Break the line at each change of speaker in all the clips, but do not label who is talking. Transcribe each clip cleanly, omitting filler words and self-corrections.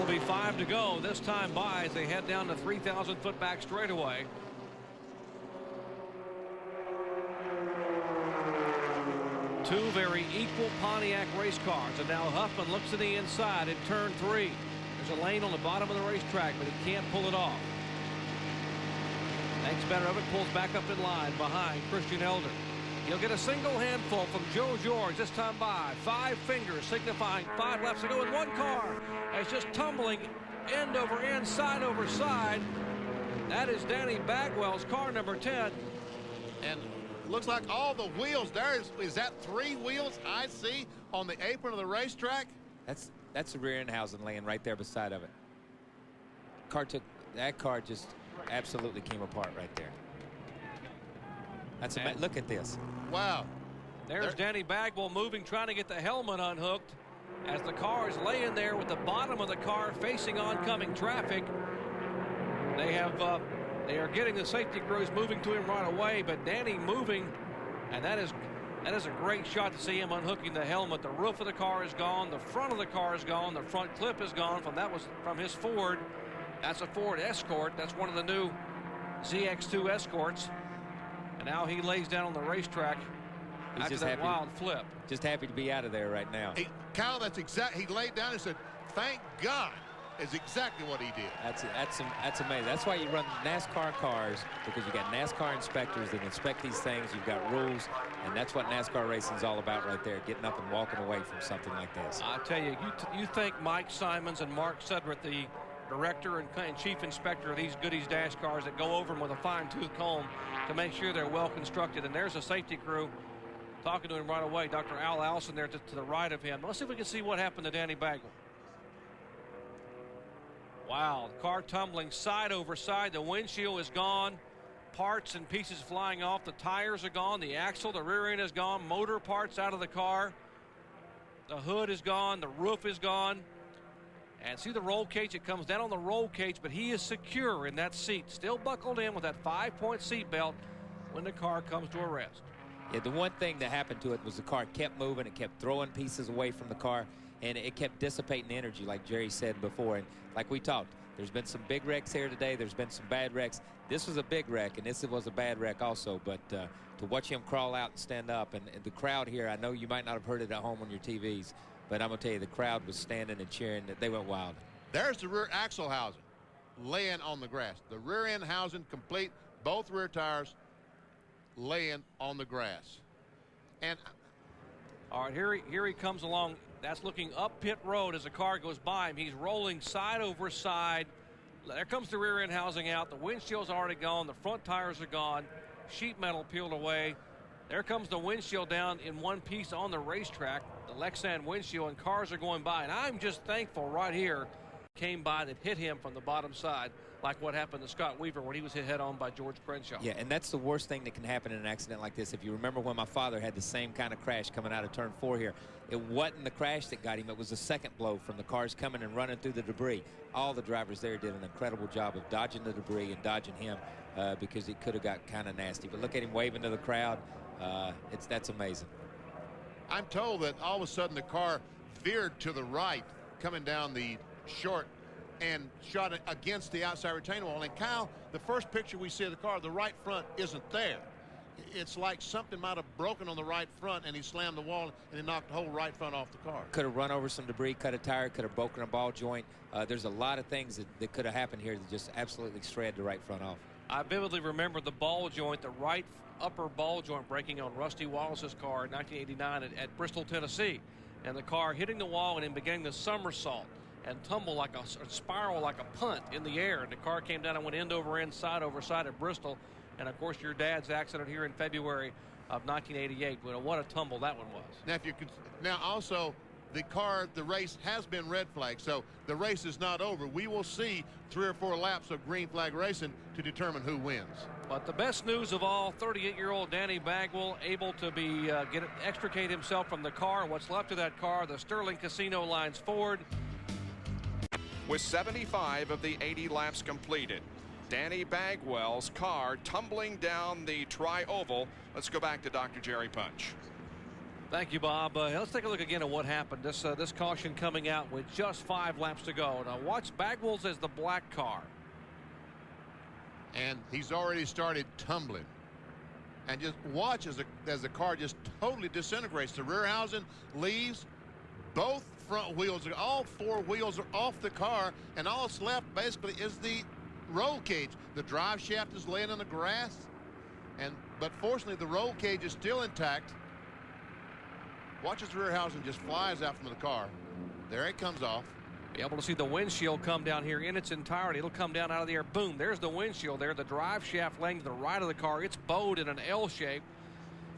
It'll be 5 to go this time by as they head down the 3,000-foot back straightaway. Two very equal Pontiac race cars, and now Huffman looks to the inside in turn 3. There's a lane on the bottom of the racetrack, but he can't pull it off. Thanks better of it, pulls back up in line behind Christian Elder. He'll get a single handful from Joe George this time by. 5 fingers signifying 5 laps to go, and one car is just tumbling end over end, side over side. That is Danny Bagwell's car, number 10.
And looks like all the wheels there. Is that 3 wheels I see on the apron of the racetrack?
That's the rear end housing laying right there beside of it. That car just absolutely came apart right there. Look at this.
Wow.
There's Danny Bagwell moving, trying to get the helmet unhooked as the car is laying there with the bottom of the car facing oncoming traffic. They are getting the safety crews moving to him right away, but Danny moving, and that is a great shot to see him unhooking the helmet. The roof of the car is gone, the front of the car is gone, the front clip is gone from his Ford. That's a Ford Escort. That's one of the new ZX2 Escorts. And now he lays down on the racetrack after that wild flip.
Just happy to be out of there right now.
Kyle, that's exact. He laid down and said, "Thank God," is exactly what he did.
That's amazing. That's why you run NASCAR cars, because you got NASCAR inspectors that inspect these things. You've got rules, and that's what NASCAR racing is all about right there, getting up and walking away from something like this.
I tell you, you think Mike Simons and Mark Sudrett, the director and chief inspector of these Goodies Dash cars, that go over them with a fine-tooth comb to make sure they're well constructed. And there's a safety crew talking to him right away. Dr. Al Allison there to the right of him. Let's see if we can see what happened to Danny Bagwell. Wow, the car tumbling side over side. The windshield is gone. Parts and pieces flying off. The tires are gone. The axle, the rear end is gone. Motor parts out of the car. The hood is gone. The roof is gone. And see the roll cage? It comes down on the roll cage, but he is secure in that seat, still buckled in with that 5-point seat belt when the car comes to a rest.
Yeah, the one thing that happened to it was the car kept moving. It kept throwing pieces away from the car, and it kept dissipating energy, like Jerry said before. And like we talked, there's been some big wrecks here today. There's been some bad wrecks. This was a big wreck, and this was a bad wreck also. But to watch him crawl out and stand up, and the crowd here, I know you might not have heard it at home on your TVs, but I'm going to tell you, the crowd was standing and cheering. They went wild.
There's the rear axle housing laying on the grass. The rear end housing complete, both rear tires laying on the grass. And
all right, here he comes along. That's looking up pit road as the car goes by him. He's rolling side over side. There comes the rear end housing out. The windshield's already gone. The front tires are gone. Sheet metal peeled away. There comes the windshield down in one piece on the racetrack, the Lexan windshield, and cars are going by. And I'm just thankful right here came by that hit him from the bottom side, like what happened to Scott Weaver when he was hit head-on by George Crenshaw.
Yeah, and that's the worst thing that can happen in an accident like this. If you remember when my father had the same kind of crash coming out of turn 4 here, it wasn't the crash that got him. It was the second blow from the cars coming and running through the debris. All the drivers there did an incredible job of dodging the debris and dodging him because it could have got kind of nasty. But look at him waving to the crowd. That's amazing.
I'm told that all of a sudden the car veered to the right coming down the short and shot it against the outside retaining wall. And Kyle, the first picture we see of the car, the right front isn't there. It's like something might have broken on the right front, and he slammed the wall and he knocked the whole right front off the car.
Could have run over some debris, cut a tire, could have broken a ball joint. There's a lot of things that could have happened here that just absolutely shred the right front off.
I vividly remember the ball joint, the right upper ball joint breaking on Rusty Wallace's car in 1989 at Bristol, Tennessee. And the car hitting the wall and then beginning the somersault and tumble like a spiral, like a punt in the air. And the car came down and went end over end, side over side at Bristol. And, of course, your dad's accident here in February of 1988. What a tumble that one was.
Now, now also, the race has been red flagged, so the race is not over. We will see 3 or 4 laps of green flag racing to determine who wins.
But the best news of all, 38-year-old Danny Bagwell able to be extricate himself from the car. What's left of that car, the Sterling Casino Lines Ford.
With 75 of the 80 laps completed, Danny Bagwell's car tumbling down the tri-oval. Let's go back to Dr. Jerry Punch.
Thank you, Bob. Let's take a look again at what happened. This caution coming out with just 5 laps to go. Now watch Bagwell's as the black car.
And he's already started tumbling. And just watch as the car just totally disintegrates. The rear housing leaves. Both front wheels, all 4 wheels are off the car. And all that's left basically is the roll cage. The drive shaft is laying in the grass. But fortunately, the roll cage is still intact. Watch as the rear housing just flies out from the car. There it comes off.
Be able to see the windshield come down here in its entirety. It'll come down out of the air. Boom, there's the windshield there. The drive shaft laying to the right of the car. It's bowed in an L shape.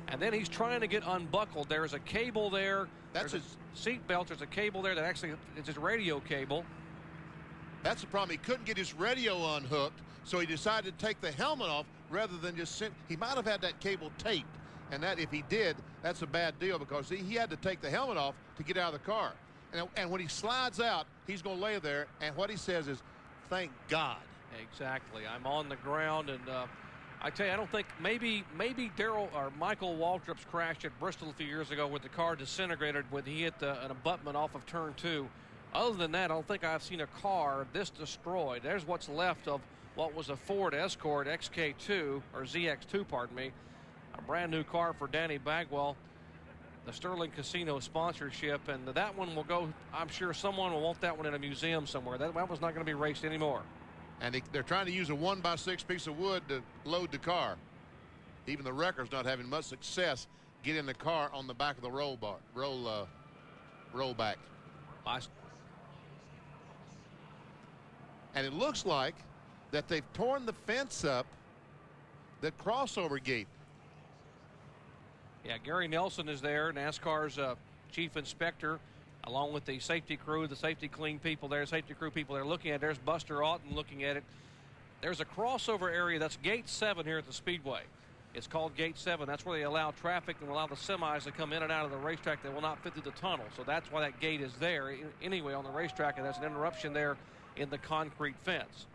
And then he's trying to get unbuckled. There's a cable there.
That's his
seat belt. There's a cable there that actually it's his radio cable.
That's the problem. He couldn't get his radio unhooked, so he decided to take the helmet off rather than just he might have had that cable taped. And that, if he did, that's a bad deal because he had to take the helmet off to get out of the car. And when he slides out, he's going to lay there. And what he says is, thank God.
Exactly. I'm on the ground. And I tell you, I don't think maybe Darrell or Michael Waltrip's crashed at Bristol a few years ago with the car disintegrated when he hit an abutment off of turn 2. Other than that, I don't think I've seen a car this destroyed. There's what's left of what was a Ford Escort XK2, or ZX2, pardon me. A brand new car for Danny Bagwell, the Sterling Casino sponsorship, and that one will go, I'm sure someone will want that one in a museum somewhere. That one's not going to be raced anymore.
And they're trying to use a 1x6 piece of wood to load the car. Even the wrecker's not having much success getting the car on the back of the rollback. And it looks like that they've torn the fence up, that crossover gate.
Yeah, Gary Nelson is there, NASCAR's chief inspector, along with the safety crew, the safety clean people there, safety crew people there looking at it. There's Buster Auten looking at it. There's a crossover area. That's gate 7 here at the Speedway. It's called gate 7. That's where they allow traffic and allow the semis to come in and out of the racetrack that will not fit through the tunnel. So that's why that gate is there anyway on the racetrack, and there's an interruption there in the concrete fence.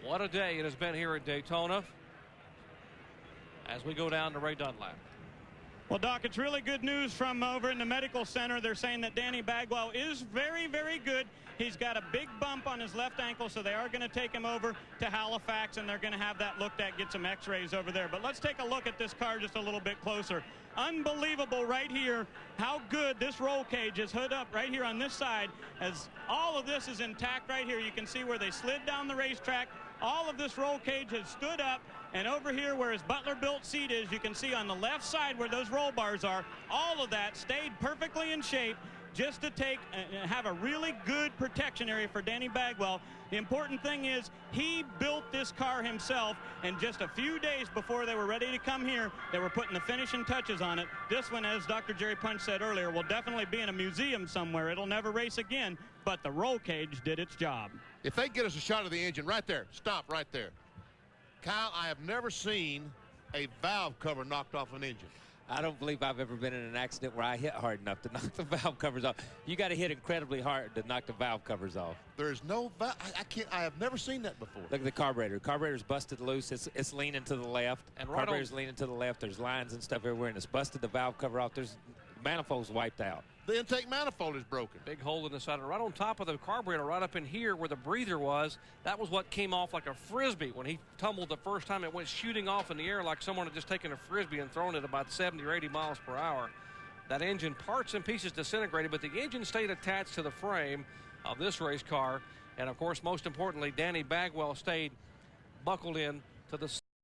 What a day it has been here at Daytona as we go down to Ray Dunlap.
Well, Doc, it's really good news from over in the medical center. They're saying that Danny Bagwell is very, very good. He's got a big bump on his left ankle, so they are going to take him over to Halifax, and they're going to have that looked at, get some x-rays over there. But let's take a look at this car just a little bit closer. Unbelievable right here how good this roll cage is hood up right here on this side, as all of this is intact right here. You can see where they slid down the racetrack. All of this roll cage has stood up, and over here where his Butler-built seat is, you can see on the left side where those roll bars are, all of that stayed perfectly in shape just to have a really good protection area for Danny Bagwell. The important thing is he built this car himself, and just a few days before they were ready to come here, they were putting the finishing touches on it. This one, as Dr. Jerry Punch said earlier, will definitely be in a museum somewhere. It'll never race again, but the roll cage did its job.
If they get us a shot of the engine right there, stop right there. Kyle, I have never seen a valve cover knocked off an engine.
I don't believe I've ever been in an accident where I hit hard enough to knock the valve covers off. You got to hit incredibly hard to knock the valve covers off.
There's no valve. I have never seen that before.
Look at the carburetor. Carburetor's busted loose. It's leaning to the left. And carburetor's leaning to the left. There's lines and stuff everywhere, and it's busted the valve cover off. There's manifold's wiped out.
The intake manifold is broken.
Big hole in the side, right on top of the carburetor, right up in here where the breather was. That was what came off like a frisbee. When he tumbled the first time, it went shooting off in the air like someone had just taken a frisbee and thrown it about 70 or 80 miles per hour. That engine, parts and pieces disintegrated, but the engine stayed attached to the frame of this race car. And, of course, most importantly, Danny Bagwell stayed buckled in to the